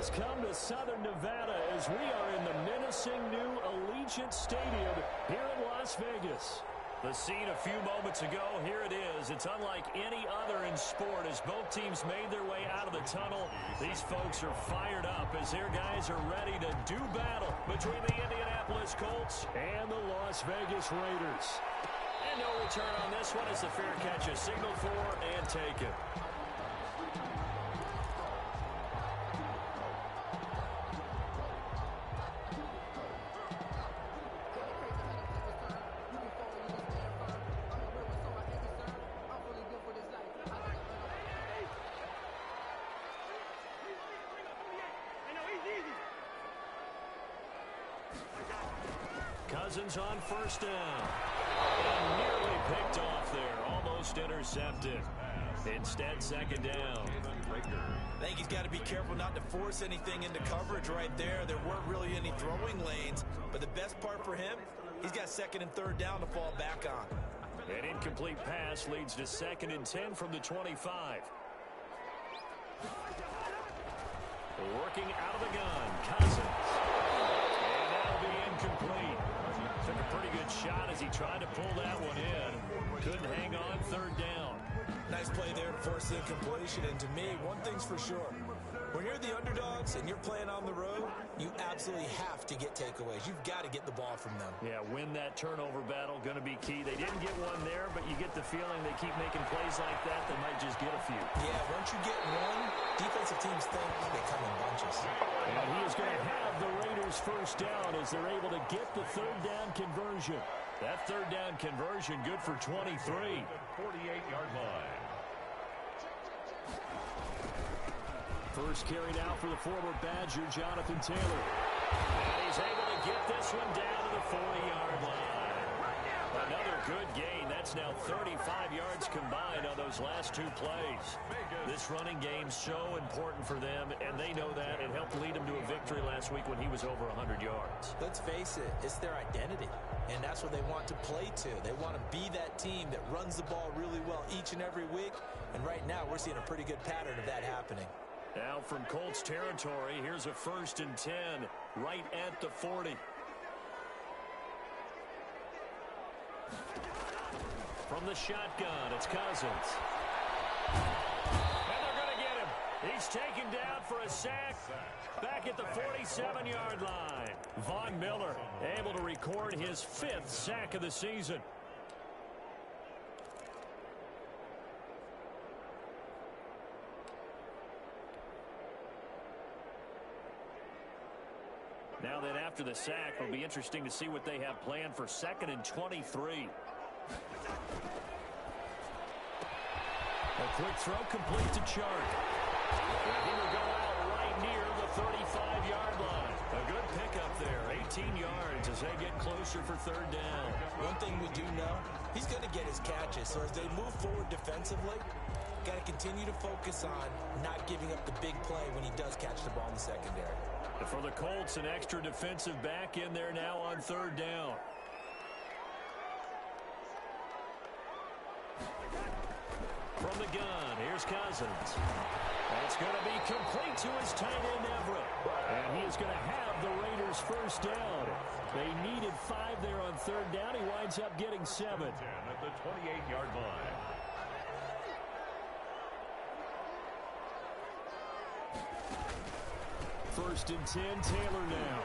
has come to Southern Nevada as we are in the menacing new Allegiant Stadium here in Las Vegas. The scene a few moments ago, here it is. It's unlike any other in sport as both teams made their way out of the tunnel. These folks are fired up as their guys are ready to do battle between the Indianapolis Colts and the Las Vegas Raiders. And no return on this one as the fair catch is signaled for and taken. Cousins on first down. And nearly picked off there. Almost intercepted. Instead, second down. I think he's got to be careful not to force anything into coverage right there. There weren't really any throwing lanes. But the best part for him, he's got second and third down to fall back on. An incomplete pass leads to 2nd and 10 from the 25. Working out of the gun. Cousins. And that'll be incomplete. Took a pretty good shot as he tried to pull that one in. Couldn't hang on third down. Nice play there to force the incompletion. And to me, one thing's for sure. When you're the underdogs and you're playing on the road, you absolutely have to get takeaways. You've got to get the ball from them. Yeah, win that turnover battle, going to be key. They didn't get one there, but you get the feeling they keep making plays like that, they might just get a few. Yeah, once you get one, defensive teams think they come in bunches. And he is going to have the Raiders first down as they're able to get the third down conversion. That third down conversion good for 23. 48-yard line. First carry now for the former Badger, Jonathan Taylor. And he's able to get this one down to the 40-yard line. Another good gain. That's now 35 yards combined on those last two plays. This running game's so important for them, and they know that. It helped lead them to a victory last week when he was over 100 yards. Let's face it, it's their identity, and that's what they want to play to. They want to be that team that runs the ball really well each and every week, and right now we're seeing a pretty good pattern of that happening. Now from Colts territory, here's a 1st and 10 right at the 40. From the shotgun, it's Cousins. And they're going to get him. He's taken down for a sack back at the 47-yard line. Von Miller able to record his 5th sack of the season. Now then, after the sack, it'll be interesting to see what they have planned for 2nd and 23. A quick throw complete to Chark. And he will go out right near the 35-yard line. A good pickup there, 18 yards as they get closer for third down. One thing we do know, he's going to get his catches. So as they move forward defensively, got to continue to focus on not giving up the big play when he does catch the ball in the secondary. For the Colts, an extra defensive back in there now on third down. From the gun, here's Cousins. That's going to be complete to his tight end, Everett. And he is going to have the Raiders first down. They needed 5 there on third down. He winds up getting 7. 10 at the 28-yard line. First and 10, Taylor now.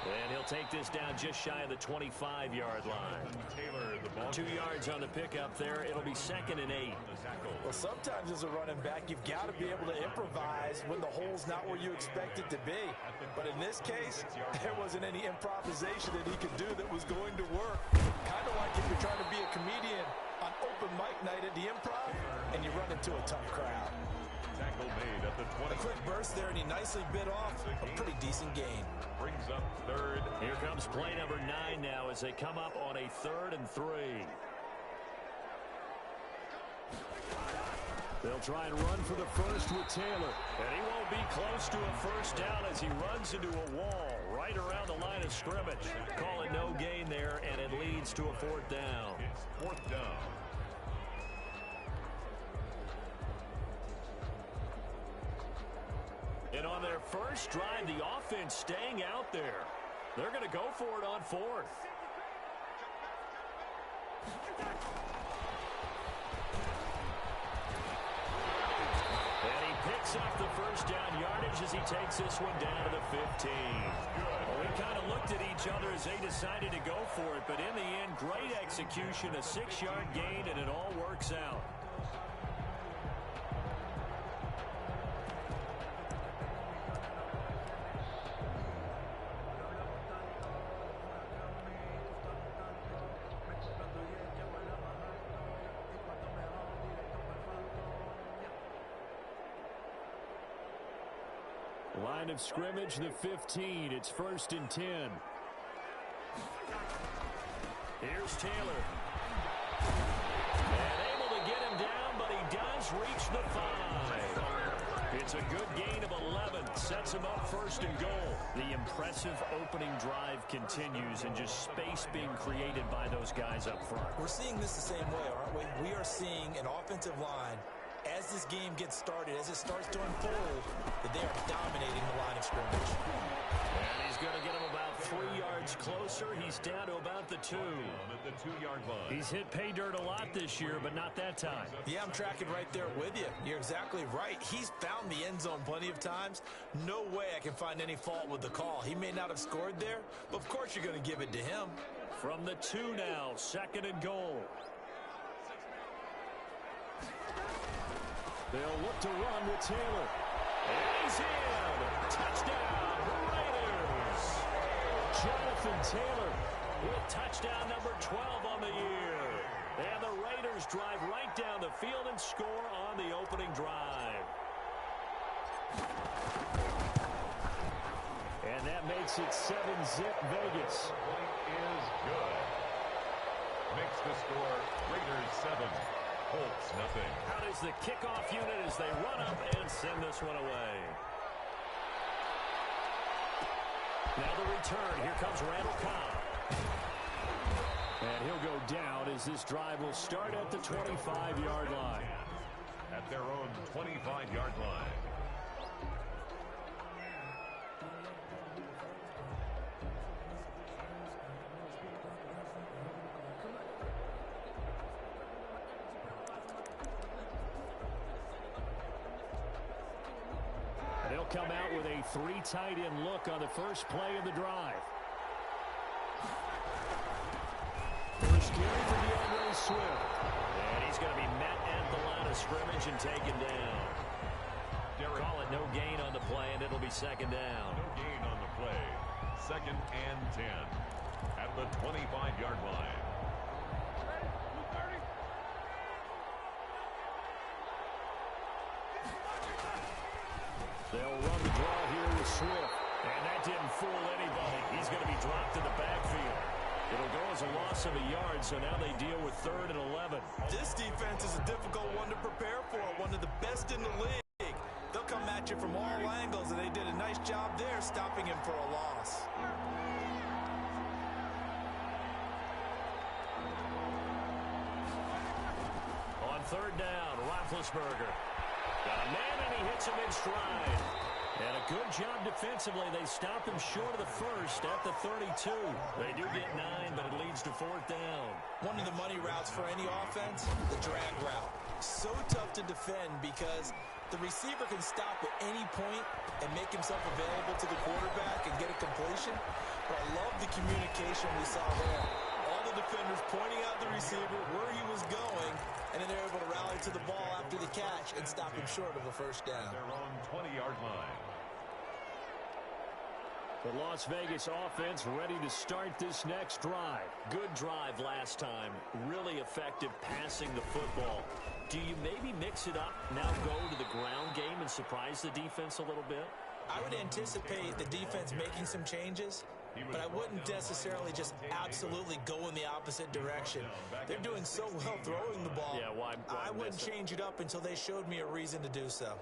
And he'll take this down just shy of the 25-yard line. Taylor, the ball 2 yards on the pickup there. It'll be 2nd and 8. Well, sometimes as a running back, you've got to be able to improvise when the hole's not where you expect it to be. But in this case, there wasn't any improvisation that he could do that was going to work. Kind of like if you're trying to be a comedian on open mic night at the Improv, and you run into a tough crowd. Tackle made at the 20. A quick burst there, and he nicely bit off a pretty decent gain. Brings up 3rd. Here comes play number 9 now as they come up on a 3rd and 3. They'll try and run for the first with Taylor. And he won't be close to a first down as he runs into a wall right around the line of scrimmage. Call it no gain there, and it leads to a 4th down. It's 4th down. And on the first drive, the offense staying out there. They're going to go for it on fourth. And he picks up the first down yardage as he takes this one down to the 15. Well, we kind of looked at each other as they decided to go for it, but in the end, great execution, a 6-yard gain, and it all works out. Line of scrimmage, the 15. It's 1st and 10. Here's Taylor. And able to get him down, but he does reach the 5. It's a good gain of 11. Sets him up 1st and goal. The impressive opening drive continues, and just space being created by those guys up front. We're seeing this the same way, aren't we? We are seeing an offensive line, as this game gets started, as it starts to unfold, that they are dominating the line of scrimmage. And he's going to get him about 3 yards closer. He's down to about the 2. At the 2-yard line. He's hit pay dirt a lot this year, but not that time. Yeah, I'm tracking right there with you. You're exactly right. He's found the end zone plenty of times. No way I can find any fault with the call. He may not have scored there, but of course you're going to give it to him. From the 2 now, 2nd and goal. They'll look to run with Taylor. And he's in. Touchdown, Raiders. Jonathan Taylor with touchdown number 12 on the year. And the Raiders drive right down the field and score on the opening drive. And that makes it 7-zip Vegas. Point is good. Makes the score Raiders 7. Colts nothing. Out is the kickoff unit as they run up and send this one away. Now the return. Here comes Randall Cobb. And he'll go down as this drive will start at the 25-yard line. At their own 25-yard line. They'll come out with a 3 tight end look on the first play of the drive. First carry for DeAndre Swift. And he's going to be met at the line of scrimmage and taken down. Call it no gain on the play, and it'll be 2nd down. No gain on the play. 2nd and 10. At the 25-yard line. They'll run the draw here with Swift. And that didn't fool anybody. He's going to be dropped in the backfield. It'll go as a loss of a yard, so now they deal with 3rd and 11. This defense is a difficult one to prepare for, one of the best in the league. They'll come at you from all angles, and they did a nice job there stopping him for a loss. On 3rd down, Roethlisberger. Got a man, and he hits him in stride. And a good job defensively. They stop him short of the first at the 32. They do get 9, but it leads to 4th down. One of the money routes for any offense, the drag route. So tough to defend because the receiver can stop at any point and make himself available to the quarterback and get a completion. But I love the communication we saw there. All the defenders pointing out the receiver where he was going, and then they're able to rally to the ball after the catch and stop him short of a first down. Their own 20-yard line. The Las Vegas offense ready to start this next drive. Good drive last time. Really effective passing the football. Do you maybe mix it up, now go to the ground game and surprise the defense a little bit? I would anticipate the defense making some changes, but I wouldn't necessarily just absolutely go in the opposite direction. They're doing so well throwing the ball. Yeah, why I wouldn't change it up until they showed me a reason to do so.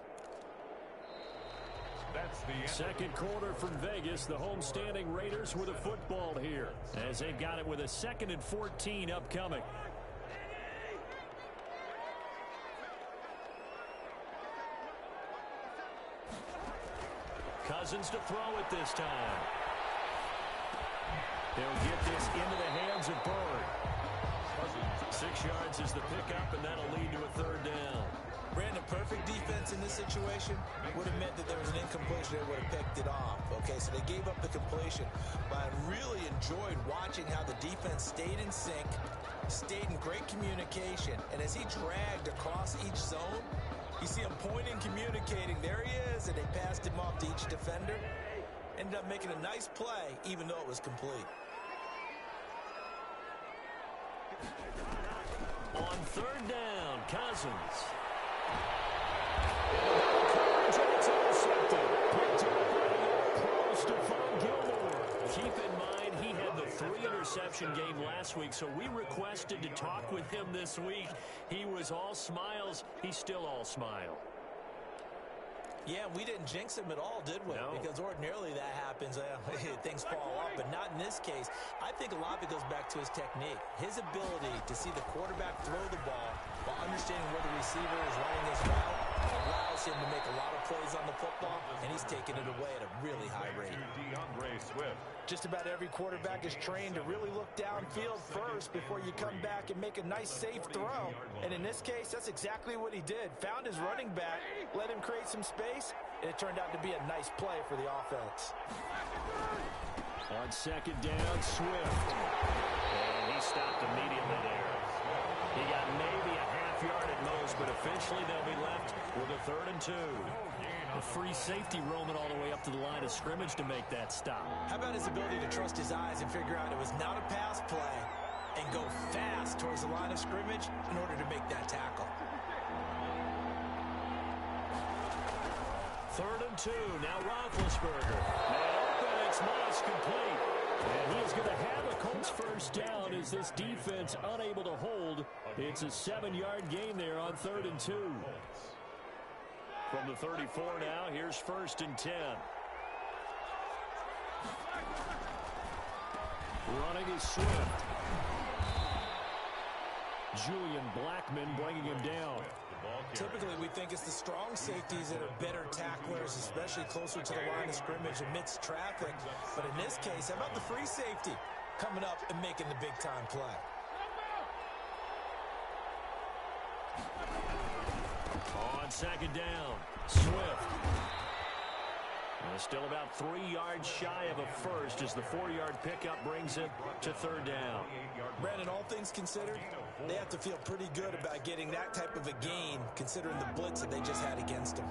That's the 2nd quarter from Vegas. The homestanding Raiders with a football here as they've got it with a 2nd and 14 upcoming. Cousins to throw it this time. They'll get this into the hands of Bird. 6 yards is the pickup, and that'll lead to a third down. Brandon, perfect defense in this situation would have meant that there was an incompletion. They would have picked it off. Okay, so they gave up the completion. But I really enjoyed watching how the defense stayed in sync, stayed in great communication. And as he dragged across each zone, you see him pointing, communicating. There he is, and they passed him off to each defender. Ended up making a nice play, even though it was complete. On third down, Cousins. Keep in mind, he had the 3-interception game last week, so we requested to talk with him this week. He was all smiles. He's still all smile. Yeah, we didn't jinx him at all, did we? No. Because ordinarily that happens. Things fall off, but not in this case. I think a lot of it goes back to his technique. His ability to see the quarterback throw the ball while understanding where the receiver is running his route allows him to make a lot of plays on the football, and he's taking it away at a really high rate. Just about every quarterback is trained to really look downfield first before you come back and make a nice, safe throw. And in this case, that's exactly what he did. Found his running back, let him create some space, and it turned out to be a nice play for the offense. On second down, Swift. And he stopped immediately there. He got maybe a half yard at most, but officially they'll be left with a 3rd and 2. A free safety roaming all the way up to the line of scrimmage to make that stop. How about his ability to trust his eyes and figure out it was not a pass play and go fast towards the line of scrimmage in order to make that tackle. 3rd and 2. Now Roethlisberger. Man open, it's Moss complete. And he is going to have a Colts first down as this defense unable to hold. It's a 7-yard gain there on 3rd and 2. From the 34 now, here's 1st and 10. Running is Swift. Julian Blackmon bringing him down. Typically, we think it's the strong safeties that are better tacklers, especially closer to the line of scrimmage amidst traffic. But in this case, how about the free safety coming up and making the big-time play? On second down, Swift. Still about 3 yards shy of a first as the 4-yard pickup brings it to 3rd down. Brandon, all things considered, they have to feel pretty good about getting that type of a gain considering the blitz that they just had against them.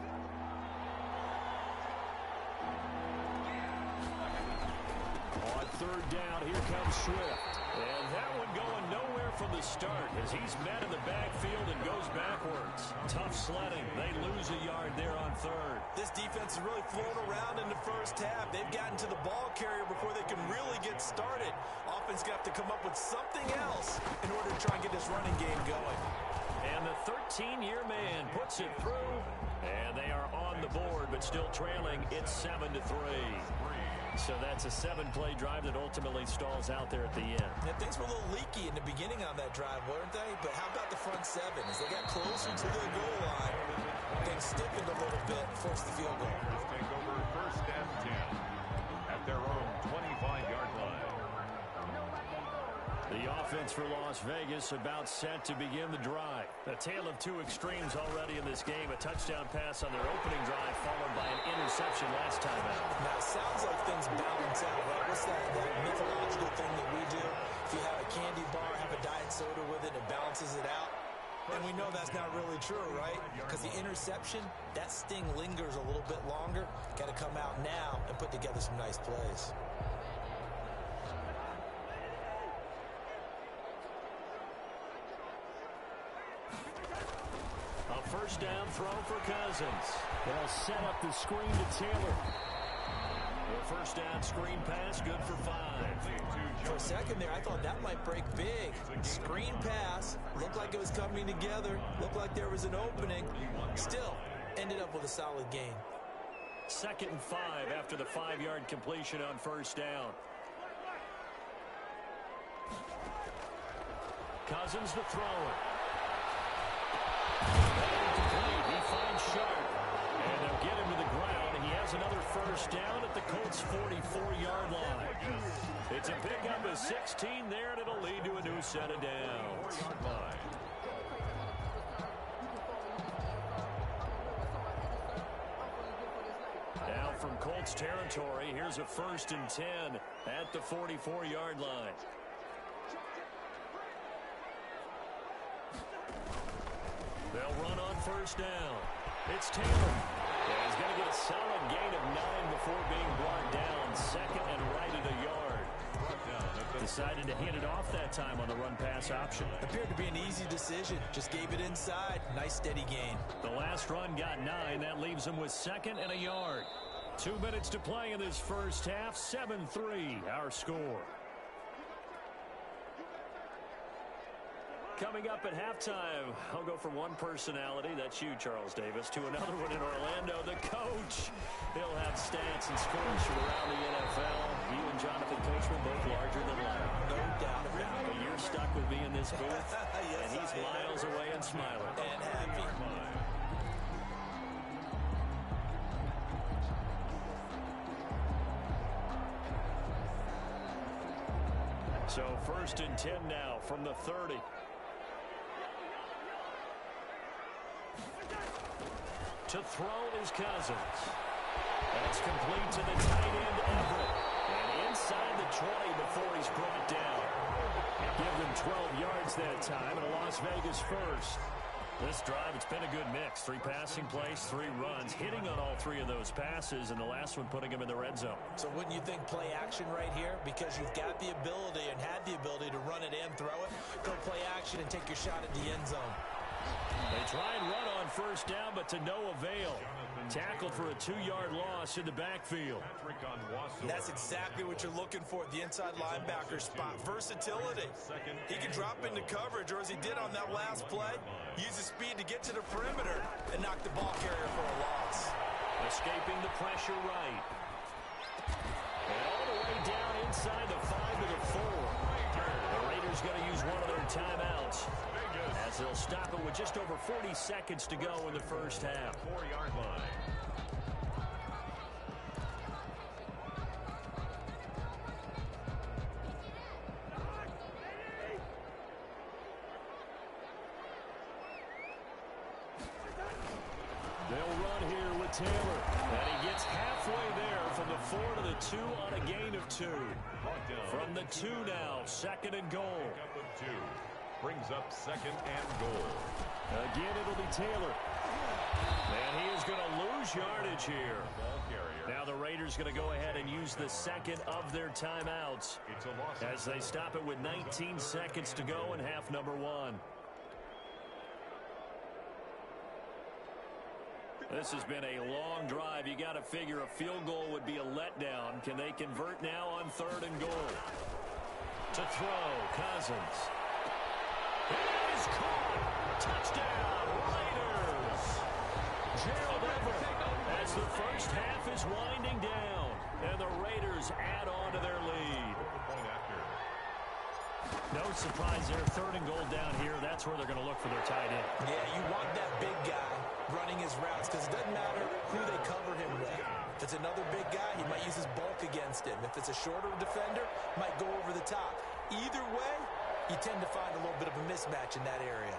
On 3rd down, here comes Swift. And that one going nowhere from the start as he's met in the backfield and goes backwards. Tough sledding. They lose a yard there on 3rd. This defense is really flown around in the first half. They've gotten to the ball carrier before they can really get started. Offense got to come up with something else in order to try and get this running game going. And the 13-year man puts it through. And they are on the board, but still trailing. It's 7-3. So that's a 7-play drive that ultimately stalls out there at the end. Now, things were a little leaky in the beginning on that drive, weren't they? But how about the front 7? As they got closer to the goal line, things stiffened a little bit and forced the field goal. Take over 1st and 10 at their own 25-yard line. The offense for Las Vegas about set to begin the drive. A tale of 2 extremes already in this game. A touchdown pass on their opening drive followed by an interception last time out. Now, it sounds like things balance out, right? What's that mythological thing that we do? If you have a candy bar, have a diet soda with it, it balances it out. And we know that's not really true, right? Because the interception, that sting lingers a little bit longer. Got to come out now and put together some nice plays. A first down throw for Cousins. They'll set up the screen to Taylor. The first down screen pass, good for 5. For a second there, I thought that might break big. Screen pass, looked like it was coming together, looked like there was an opening. Still, ended up with a solid gain. 2nd and 5 after the 5-yard completion on first down. Cousins to throw it. Incomplete. He finds Sharp. And they'll get him to the ground. He has has another first down at the Colts' 44-yard line. It's a pickup of 16 there, and it'll lead to a new set of downs. Now from Colts territory, here's a 1st and 10 at the 44-yard line. They'll run on first down. It's Taylor. Yeah, he's going to get a solid gain of 9 before being brought down. 2nd and right at a yard. Decided to hand it off that time on the run-pass option. Appeared to be an easy decision. Just gave it inside. Nice steady gain. The last run got 9. That leaves him with 2nd and a yard. 2 minutes to play in this first half. 7-3 our score. Coming up at halftime, I'll go from one personality, that's you, Charles Davis, to another one in Orlando, the coach. He'll have stats and scores from around the NFL. You and Jonathan Coachman both larger than life. No doubt about it. But you're stuck with me in this booth, Yes, and he's miles away and smiling. And happy. So 1st and 10 now from the 30. To throw is Cousins. That's complete to the tight end, Everett. And inside the 20 before he's brought down. Give them 12 yards that time, and a Las Vegas first. This drive, it's been a good mix. 3 passing plays, 3 runs, hitting on all 3 of those passes, and the last one putting him in the red zone. So wouldn't you think play action right here? Because you've got the ability and had the ability to run it and throw it. Go play action and take your shot at the end zone. They try and run on first down, but to no avail. Tackled for a 2-yard loss in the backfield. And that's exactly what you're looking for at the inside linebacker spot. Versatility. He can drop into coverage, or as he did on that last play, use his speed to get to the perimeter and knock the ball carrier for a loss. Escaping the pressure right. And all the way down inside the 5 to the 4. The Raiders going to use one of their timeouts, as they'll stop it with just over 40 seconds to go in the first half. 4-yard line. They'll run here with Taylor. And he gets halfway there from the 4 to the 2 on a gain of 2. From the 2 now, 2nd and goal. Pickup of 2. Brings up 2nd and goal. Again, it'll be Taylor. And he is going to lose yardage here. Ball carrier. Now the Raiders going to go ahead and use the 2nd of their timeouts It's a loss as they stop it with 19 seconds to go in half number 1. This has been a long drive. You got to figure a field goal would be a letdown. Can they convert now on 3rd and goal? To throw, Cousins. It is caught. Touchdown, Raiders. Gerald Everett as the first half is winding down, and the Raiders add on to their lead. No surprise there. 3rd and goal down here. That's where they're going to look for their tight end. Yeah, you want that big guy running his routes because it doesn't matter who they cover him with. If it's another big guy, he might use his bulk against him. If it's a shorter defender, might go over the top. Either way, you tend to find a little bit of a mismatch in that area.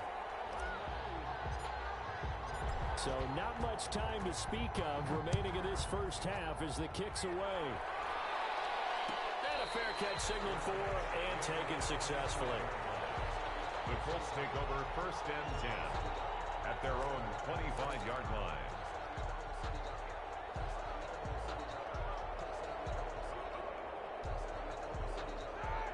So not much time to speak of remaining in this first half as the kick's away. And a fair catch signaled for and taken successfully. The Colts take over 1st and 10 at their own 25-yard line.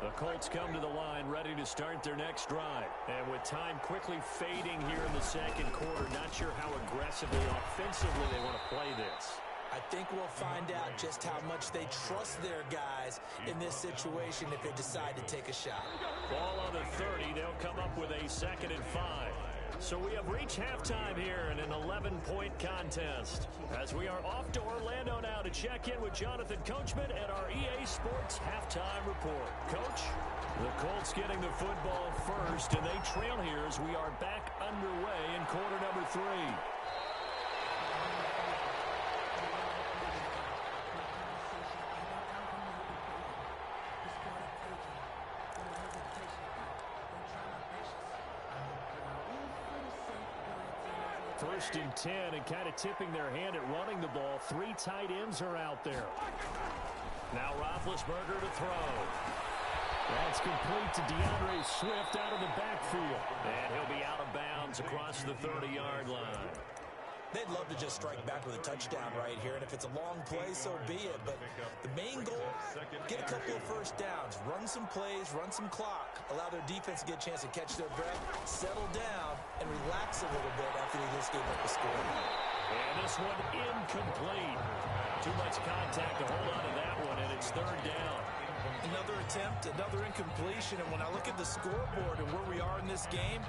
The Colts come to the line ready to start their next drive. And with time quickly fading here in the 2nd quarter, not sure how aggressively, offensively they want to play this. I think we'll find out just how much they trust their guys in this situation if they decide to take a shot. Ball on the 30. They'll come up with a 2nd and 5. So we have reached halftime here in an 11-point contest. As we are off to Orlando now to check in with Jonathan Coachman at our EA Sports Halftime Report. Coach, the Colts getting the football first, and they trail here as we are back underway in quarter number 3. 1st and 10, and kind of tipping their hand at running the ball. 3 tight ends are out there. Now Roethlisberger to throw. That's complete to DeAndre Swift out of the backfield. And he'll be out of bounds across the 30-yard line. They'd love to just strike back with a touchdown right here, and if it's a long play, so be it. But the main goal, get a couple of first downs, run some plays, run some clock, allow their defense to get a chance to catch their breath, settle down, and relax a little bit after they just gave up the score. And this one incomplete. Too much contact to hold on to that one, and it's 3rd down. Another attempt, another incompletion, and when I look at the scoreboard and where we are in this game,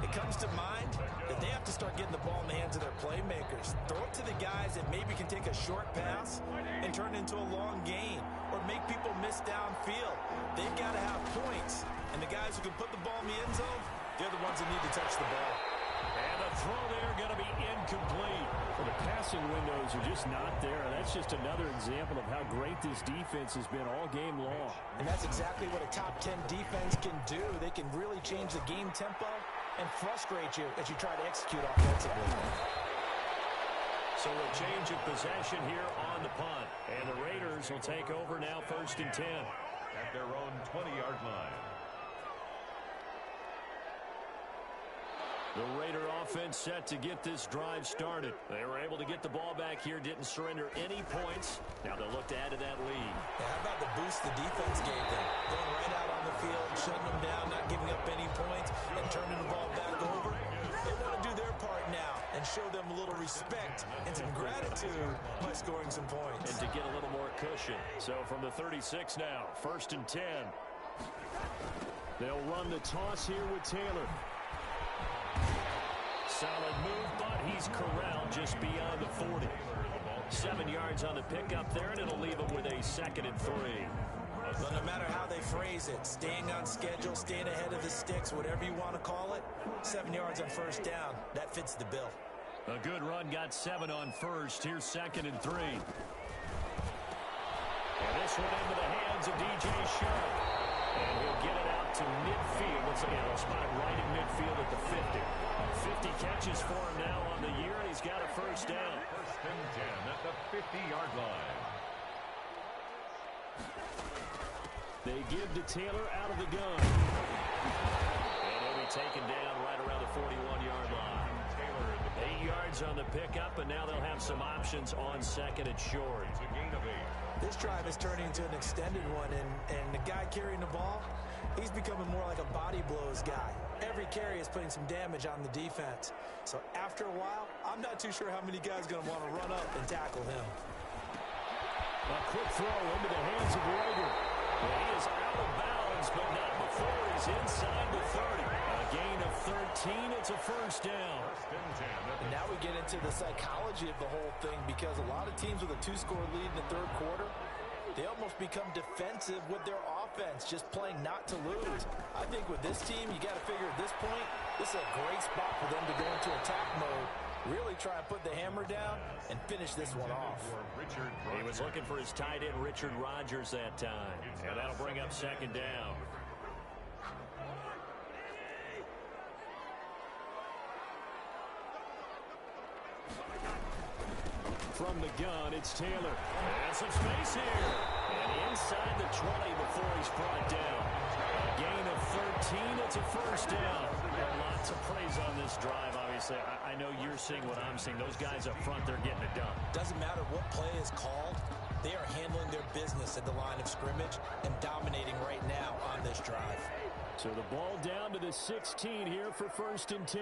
it comes to mind that they have to start getting the ball in the hands of their playmakers. Throw it to the guys that maybe can take a short pass and turn it into a long gain or make people miss downfield. They've got to have points, and the guys who can put the ball in the end zone, they're the ones that need to touch the ball. And the throw there going to be incomplete. Well, the passing windows are just not there. That's just another example of how great this defense has been all game long. And that's exactly what a top 10 defense can do. They can really change the game tempo and frustrate you as you try to execute offensively. So a change of possession here on the punt. And the Raiders will take over now 1st and 10. At their own 20-yard line. The Raider offense set to get this drive started. They were able to get the ball back here, didn't surrender any points. Now they'll look to add to that lead. Yeah, how about the boost the defense gave them? Going right out on the field, shutting them down, not giving up any points, and turning the ball back over. They want to do their part now and show them a little respect and some gratitude by scoring some points. And to get a little more cushion. So from the 36 now, 1st and 10. They'll run the toss here with Taylor. Solid move, but he's corralled just beyond the 40. 7 yards on the pickup there, and it'll leave him with a 2nd and 3. But no matter how they phrase it, staying on schedule, staying ahead of the sticks, whatever you want to call it, 7 yards on 1st down, that fits the bill. A good run, got 7 on 1st. Here's 2nd and 3. And this one into the hands of DJ Sharp. And he'll get it out to midfield. Let's see, he'll spot it right in midfield at the 50. 50 catches for him now on the year, and he's got a 1st down. 1st and 10 at the 50-yard line. They give to Taylor out of the gun. And he'll be taken down right around the 41-yard line. 8 yards on the pickup, and now they'll have some options on 2nd and short. It's a gain of 8. This drive is turning into an extended one, and the guy carrying the ball, he's becoming more like a body blows guy. Every carry is putting some damage on the defense. So after a while, I'm not too sure how many guys are going to want to run up and tackle him. A quick throw into the hands of Rager. Well, he is out of bounds, but not before he's inside the 30. A gain of 13. It's a 1st down. And now we get into the psychology of the whole thing, because a lot of teams with a 2-score lead in the 3rd quarter, they almost become defensive with their offense, just playing not to lose. I think with this team, you got to figure at this point, this is a great spot for them to go into attack mode, really try and put the hammer down and finish this one off. He was looking for his tight end, Richard Rodgers, that time. And that'll bring up 2nd down. From the gun, it's Taylor. And some space here. And inside the 20 before he's brought down. A gain of 13. It's a 1st down. A lot to praise on this drive, obviously. I know you're seeing what I'm seeing. Those guys up front, they're getting it done. Doesn't matter what play is called. They are handling their business at the line of scrimmage and dominating right now on this drive. So the ball down to the 16 here for 1st and 10.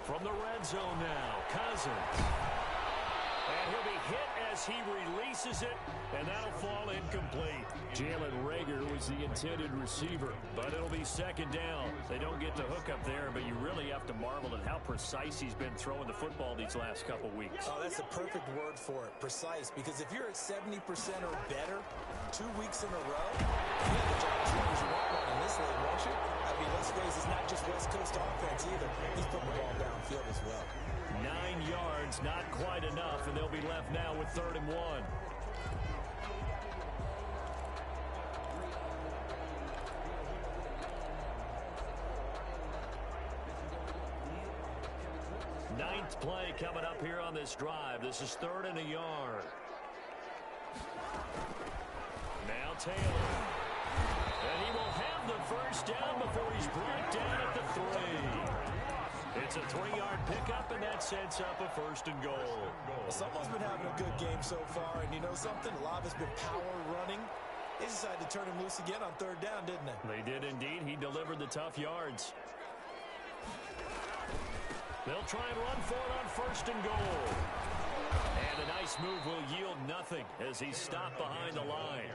From the red zone now, Cousins. And he'll be hit as he releases it, and that'll fall incomplete. Jalen Reagor was the intended receiver, but it'll be 2nd down. They don't get the hook up there, but you really have to marvel at how precise he's been throwing the football these last couple weeks. Oh, that's the perfect word for it, precise, because if you're at 70% or better 2 weeks in a row, you have the job as long as you want one in this league, won't you? I mean, let's face it, it's not just West Coast offense either. He's putting the ball downfield as well. 9 yards, not quite enough, and they'll be left now with 3rd and 1. Colts play coming up here on this drive. This is 3rd and a yard. Now Taylor. And he will have the first down before he's brought down at the 3. It's a 3-yard pickup, and that sets up a 1st and goal. Well, someone's been having a good game so far, and you know something? A lot of it's been power running. They decided to turn him loose again on 3rd down, didn't they? They did indeed. He delivered the tough yards. They'll try and run for it on 1st and goal. And a nice move will yield nothing as he's stopped behind the line.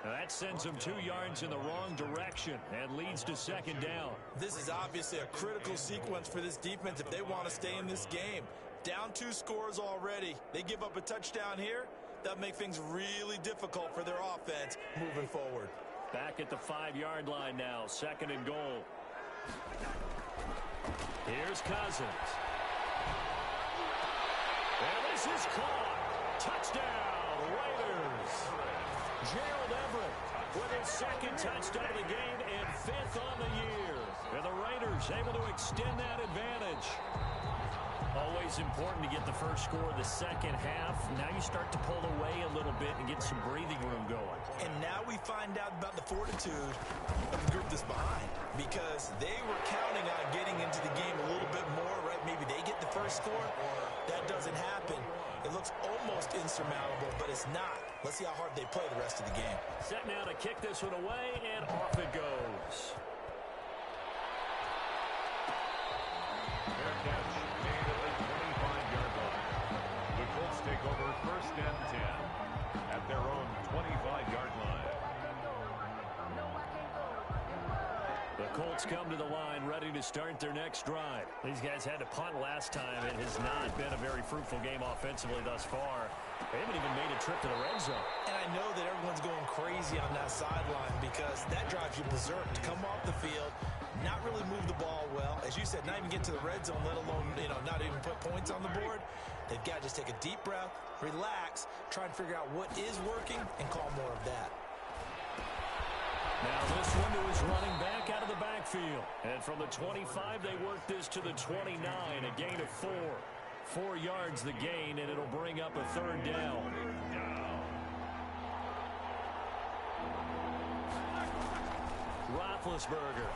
Now that sends him 2 yards in the wrong direction and leads to 2nd down. This is obviously a critical sequence for this defense if they want to stay in this game. Down 2 scores already. They give up a touchdown here. That'll make things really difficult for their offense moving forward. Back at the 5-yard line now, 2nd and goal. Here's Cousins. And this is caught. Touchdown, Raiders. Gerald Everett with his 2nd touchdown of the game and 5th on the year. And the Raiders able to extend that advantage. Always important to get the first score of the second half. Now you start to pull away a little bit and get some breathing room going. And now we find out about the fortitude of the group that's behind, because they were counting on getting into the game a little bit more, right? Maybe they get the first score. That doesn't happen. It looks almost insurmountable, but it's not. Let's see how hard they play the rest of the game. Set now to kick this one away, and off it goes. Fair catch made at the 25-yard line. The Colts take over 1st and 10 at their own 25-yard line. The Colts come to the line ready to start their next drive. These guys had to punt last time. It has not been a very fruitful game offensively thus far. They haven't even made a trip to the red zone. And I know that everyone's going crazy on that sideline because that drives you berserk to come off the field, not really move the ball well. As you said, not even get to the red zone, let alone, not even put points on the board. They've got to just take a deep breath, relax, try and figure out what is working, and call more of that. Now this one to his running back out of the backfield. And from the 25, they work this to the 29, a gain of 4. 4 yards the gain, and it'll bring up a 3rd down. Roethlisberger.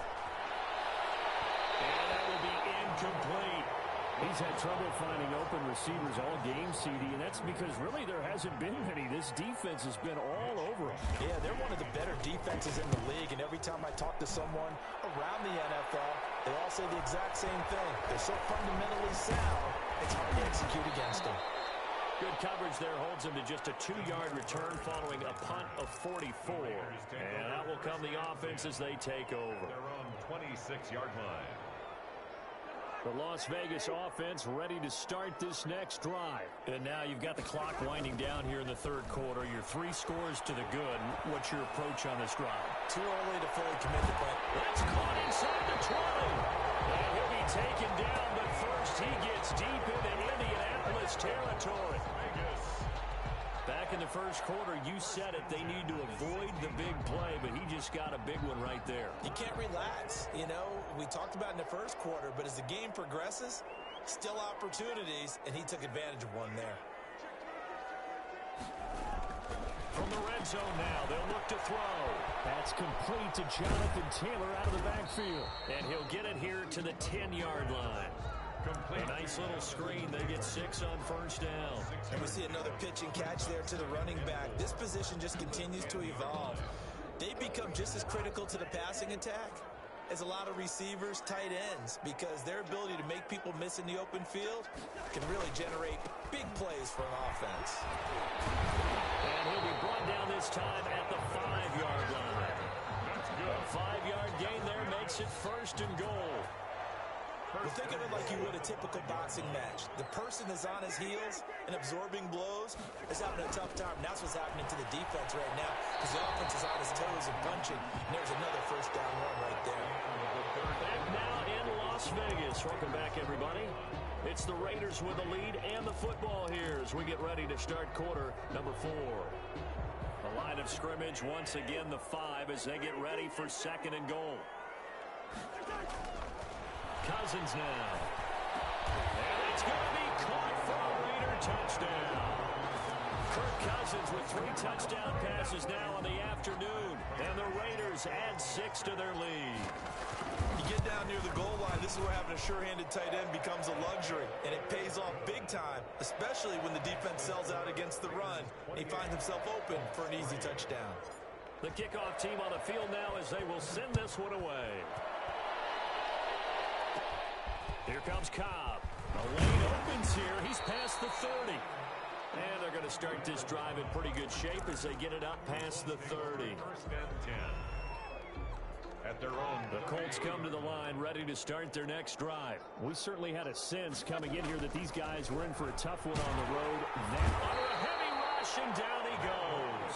And that will be incomplete. He's had trouble finding open receivers all game, CD, and that's because really there hasn't been many. This defense has been all over them. Yeah, they're one of the better defenses in the league, and every time I talk to someone around the NFL, they all say the exact same thing. They're so fundamentally sound, it's hard to execute against them. Good coverage there holds him to just a 2-yard return following a punt of 44. And that will come the offense as they take over. Their own 26-yard line. The Las Vegas offense ready to start this next drive. And now you've got the clock winding down here in the 3rd quarter. Your 3 scores to the good. What's your approach on this drive? Too early to fully commit the play. That's caught inside the 20. And he'll be taken down, but first he gets deep into Indianapolis territory. Back in the 1st quarter, you said it. They need to avoid the big play, but he just got a big one right there. You can't relax. We talked about in the 1st quarter, but as the game progresses, still opportunities, and he took advantage of one there. From the red zone now, they'll look to throw. That's complete to Jonathan Taylor out of the backfield. And he'll get it here to the 10-yard line. A nice little screen. They get 6 on 1st down. And we see another pitch and catch there to the running back. This position just continues to evolve. They become just as critical to the passing attack as a lot of receivers, tight ends, because their ability to make people miss in the open field can really generate big plays for an offense. And he'll be brought down this time at the 5-yard line. That's good. A 5-yard gain there makes it 1st and goal. Well, think of it like you would a typical boxing match. The person is on his heels and absorbing blows is having a tough time. And that's what's happening to the defense right now because the offense is on his toes and punching. And there's another 1st down run right there. Back now in Las Vegas. Welcome back, everybody. It's the Raiders with the lead and the football here as we get ready to start quarter number 4. The line of scrimmage once again the 5 as they get ready for 2nd and goal. Cousins now. And it's going to be caught for a Raider touchdown. Kirk Cousins with 3 touchdown passes now on the afternoon. And the Raiders add 6 to their lead. You get down near the goal line, this is where having a sure-handed tight end becomes a luxury, and it pays off big time, especially when the defense sells out against the run. He finds himself open for an easy touchdown. The kickoff team on the field now as they will send this one away. Here comes Cobb. The lane opens here. He's past the 30. And they're going to start this drive in pretty good shape as they get it up past the 30. First and 10. At their own. The Colts come to the line ready to start their next drive. We certainly had a sense coming in here that these guys were in for a tough one on the road. Then under a heavy rush, and down he goes.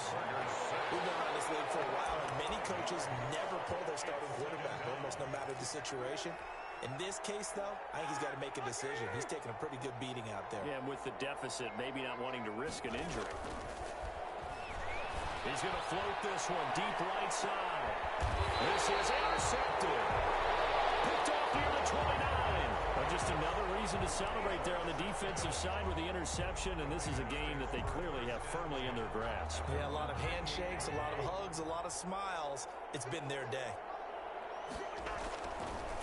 We've been around this league for a while, and many coaches never pull their starting quarterback, almost no matter the situation. In this case, though, I think he's got to make a decision. He's taking a pretty good beating out there. Yeah, and with the deficit, maybe not wanting to risk an injury. He's going to float this one deep right side. This is intercepted. Picked off near the 29. But just another reason to celebrate there on the defensive side with the interception, and this is a game that they clearly have firmly in their grasp. Yeah, a lot of handshakes, a lot of hugs, a lot of smiles. It's been their day.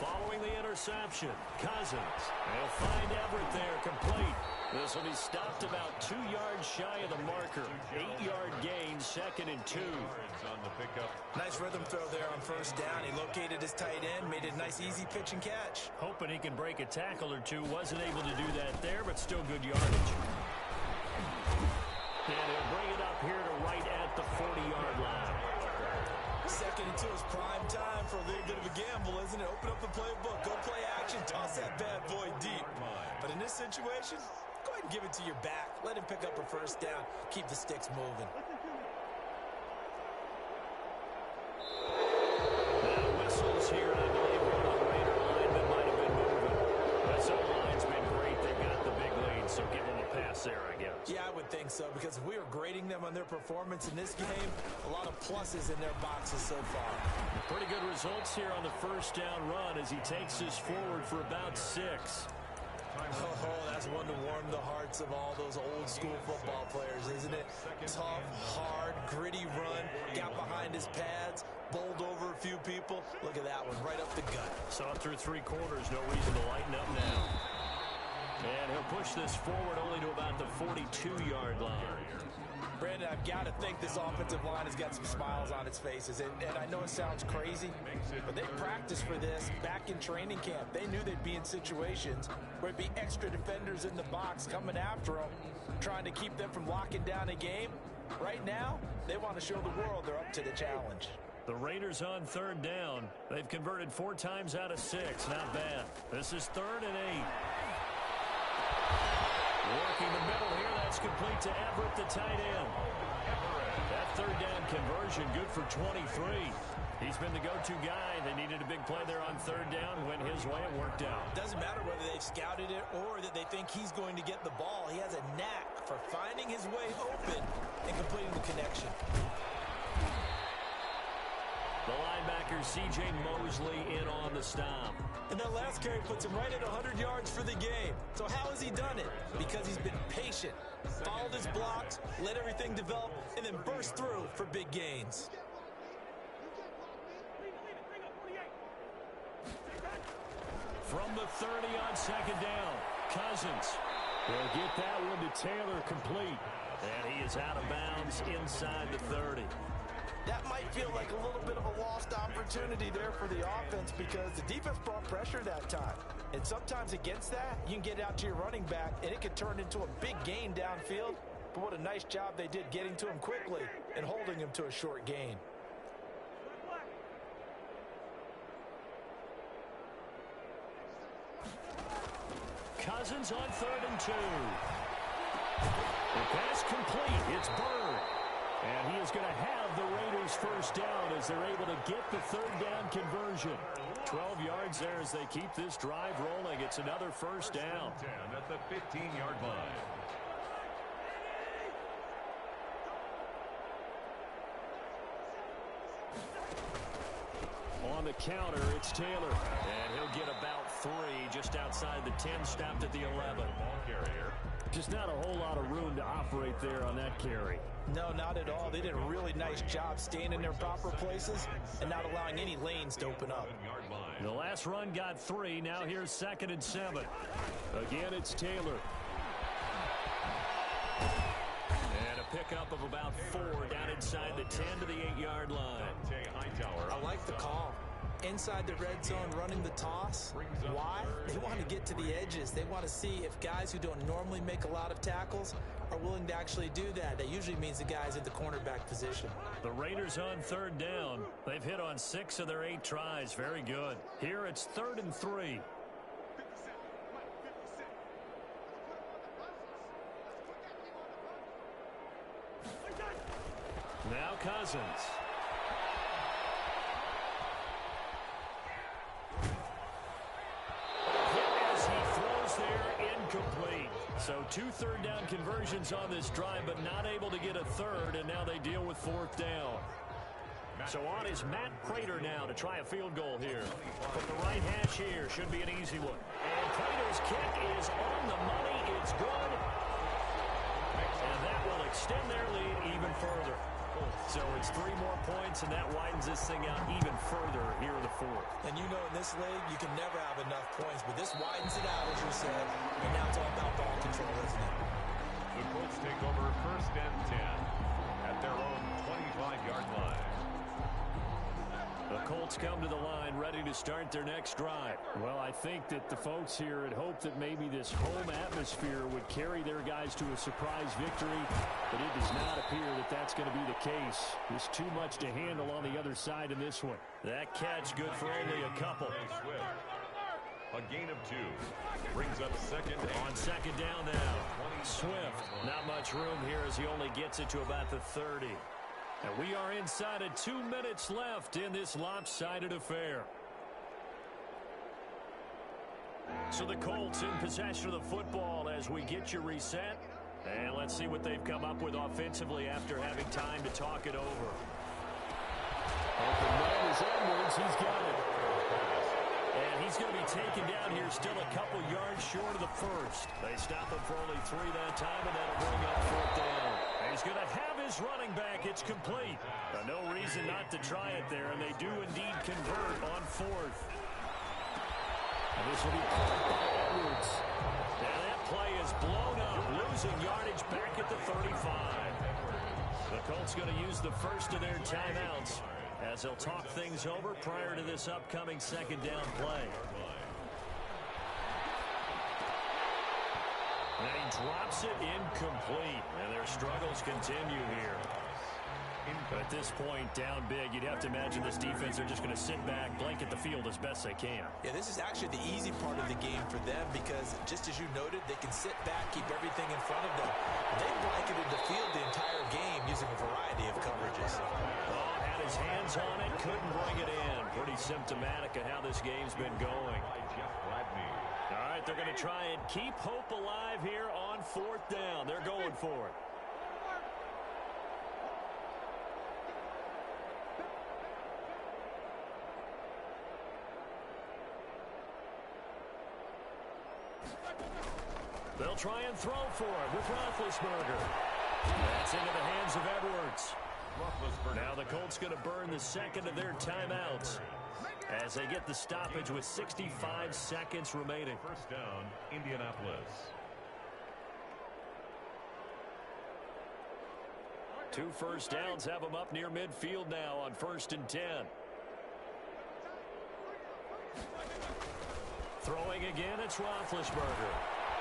Following the interception, Cousins. They'll find Everett there, complete. This will be stopped about 2 yards shy of the marker. 8-yard gain, 2nd and 2. On the pickup. Nice rhythm throw there on first down. He located his tight end, made it a nice easy pitch and catch. Hoping he can break a tackle or two. Wasn't able to do that there, but still good yardage. And he'll bring it up here to right at the 40-yard line. 2nd and 2 is prime time for a little bit of a gamble, isn't it? Open up the playbook, go play action, toss that bad boy deep. But in this situation, go ahead and give it to your back. Let him pick up a first down. Keep the sticks moving. Now whistles here, and I believe one of the Raider linemen might have been moving. This O-line's been great. They've got the big lead, so give them a pass there, I guess. Yeah, I would think so, because if we were grading them on their performance in this game, a lot of pluses in their boxes so far. Pretty good results here on the first down run as he takes this forward for about 6. Oh, that's one to warm the hearts of all those old school football players, isn't it? Tough, hard, gritty run, got behind his pads, bowled over a few people. Look at that one, right up the gut. Saw it through 3 quarters, no reason to lighten up now. And he'll push this forward only to about the 42-yard line. Brandon, I've got to think this offensive line has got some smiles on its faces. And I know it sounds crazy, but they practiced for this back in training camp. They knew they'd be in situations where it'd be extra defenders in the box coming after them, trying to keep them from locking down a game. Right now, they want to show the world they're up to the challenge. The Raiders on 3rd down. They've converted 4 times out of 6. Not bad. This is 3rd and 8. Working the middle here, that's complete to Everett, the tight end. That 3rd down conversion, good for 23. He's been the go-to guy. They needed a big play there on 3rd down. Went his way, it worked out. Doesn't matter whether they've scouted it or that they think he's going to get the ball. He has a knack for finding his way open and completing the connection. The linebacker, C.J. Mosley, in on the stop. And that last carry puts him right at 100 yards for the game. So how has he done it? Because he's been patient, followed his blocks, let everything develop, and then burst through for big gains. From the 30 on 2nd down, Cousins will get that one to Taylor, complete. And he is out of bounds inside the 30. That might feel like a little bit of a lost opportunity there for the offense because the defense brought pressure that time. And sometimes against that, you can get out to your running back, and it could turn into a big gain downfield. But what a nice job they did getting to him quickly and holding him to a short gain. Cousins on 3rd and 2. The pass complete. It's Bird. And he is going to have the Raiders first down as they're able to get the 3rd down conversion. 12 yards there as they keep this drive rolling. It's another first down. 10 at the 15-yard line. On the counter, it's Taylor. And he'll get about 3, just outside the 10, stopped at the 11. Ball carrier. Just not a whole lot of room to operate there on that carry. No, not at all. They did a really nice job staying in their proper places and not allowing any lanes to open up. The last run got 3. Now here's 2nd and 7. Again, it's Taylor. And a pickup of about 4 down inside the 10 to the 8-yard line. I like the call. Inside the red zone, running the toss. Why? They want to get to the edges. They want to see if guys who don't normally make a lot of tackles are willing to actually do that. That usually means the guys at the cornerback position. The Raiders on 3rd down. They've hit on 6 of their 8 tries. Very good. Here it's 3rd and 3. Now Cousins. Incomplete. So 2 third-down conversions on this drive, but not able to get a third, and now they deal with 4th down. So on is Matt Prater now to try a field goal here. From the right hash here, should be an easy one. And Prater's kick is on the money. It's good. And that will extend their lead even further. So it's 3 more points, and that widens this thing out even further here in the 4th. And you know in this league, you can never have enough points, but this widens it out, as you said. And now it's all about ball control, isn't it? The Colts take over 1st and 10 at their own 25-yard line. The Colts come to the line ready to start their next drive. Well, I think that the folks here had hoped that maybe this home atmosphere would carry their guys to a surprise victory, but it does not appear that that's going to be the case. There's too much to handle on the other side in this one. That catch good for only a couple. A gain of 2 brings up 2nd on 2nd down now. Swift, not much room here as he only gets it to about the 30. And we are inside of 2 minutes left in this lopsided affair. So the Colts in possession of the football as we get you reset. And let's see what they've come up with offensively after having time to talk it over. Open man is Edwards. He's got it. And he's going to be taken down here still a couple yards short of the first. They stop him for only 3 that time, and that'll bring up 4th down. And he's going to have his running back. It's complete. No reason not to try it there, and they do indeed convert on 4th. And this will be caught by Edwards. And that play is blown up, losing yardage back at the 35. The Colts going to use the first of their timeouts as they'll talk things over prior to this upcoming 2nd down play. And he drops it incomplete, and their struggles continue here. But at this point, down big, you'd have to imagine this defense are just going to sit back, blanket the field as best they can. Yeah, this is actually the easy part of the game for them because, just as you noted, they can sit back, keep everything in front of them. They blanketed the field the entire game using a variety of coverages. Oh, had his hands on it, couldn't bring it in. Pretty symptomatic of how this game's been going. All right, they're going to try and keep hope alive here on 4th down. They're going for it. They'll try and throw for it with Roethlisberger. That's into the hands of Edwards. Now the Colts going to burn the 2nd of their timeouts as they get the stoppage with 65 seconds remaining. 1st down, Indianapolis. 2 first downs have them up near midfield now on 1st and 10. Throwing again, it's Roethlisberger.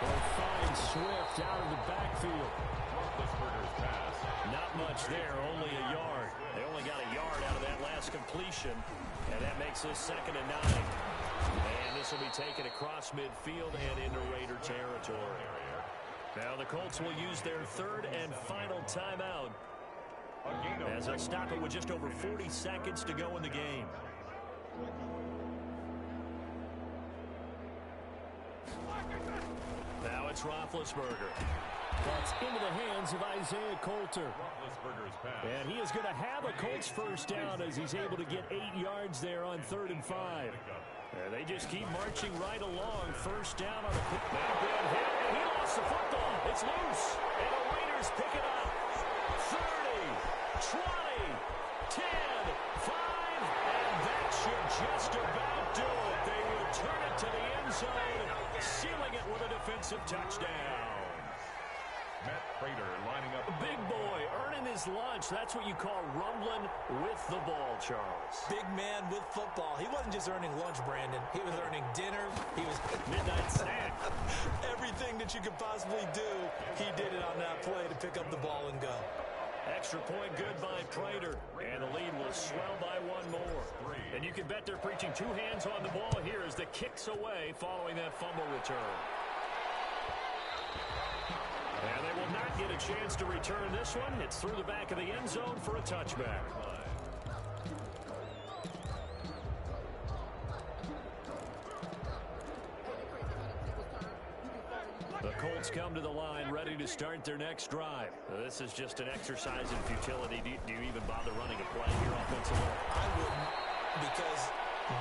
They'll find Swift out of the backfield. Roethlisberger's pass. Not much there, only a yard. They only got a yard out of that last completion, and that makes this 2nd and 9. And this will be taken across midfield and into Raider territory. Now the Colts will use their 3rd and final timeout as they'll stop it with just over 40 seconds to go in the game. Now it's Roethlisberger. That's into the hands of Isaiah Coulter. And he is going to have a Colts first down as he's able to get 8 yards there on 3rd and 5. And they just keep marching right along. First down on the quick back end hit. And he lost the football. It's loose. And the Raiders pick it up. 30, 20, 10, 5. And that should just about do it. They return it to the end zone, sealing it with a defensive touchdown. Matt Prater lining up. Big boy earning his lunch. That's what you call rumbling with the ball, Charles. Big man with football. He wasn't just earning lunch, Brandon. He was earning dinner. He was midnight snack. Everything that you could possibly do, he did it on that play to pick up the ball and go. Extra point good by Prater. And the lead will swell by one more. And you can bet they're preaching two hands on the ball here as the kick's away following that fumble return. And they will not get a chance to return this one. It's through the back of the end zone for a touchback. The Colts come to the line ready to start their next drive. This is just an exercise in futility. Do you even bother running a play here offensively? I wouldn't, because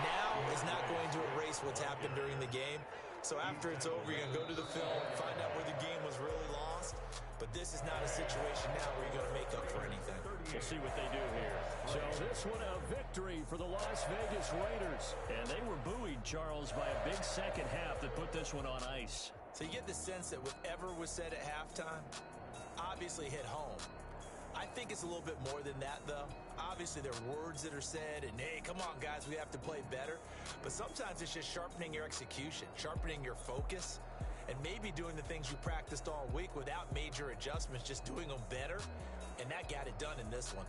now is not going to erase what's happened during the game. So after it's over, you're going to go to the film, find out where the game was really lost. But this is not a situation now where you're going to make up for anything. We'll see what they do here. So this one a victory for the Las Vegas Raiders. And they were buoyed, Charles, by a big second half that put this one on ice. So you get the sense that whatever was said at halftime obviously hit home. I think it's a little bit more than that, though. Obviously, there are words that are said, and, hey, come on, guys, we have to play better. But sometimes it's just sharpening your execution, sharpening your focus, and maybe doing the things you practiced all week without major adjustments, just doing them better. And that got it done in this one.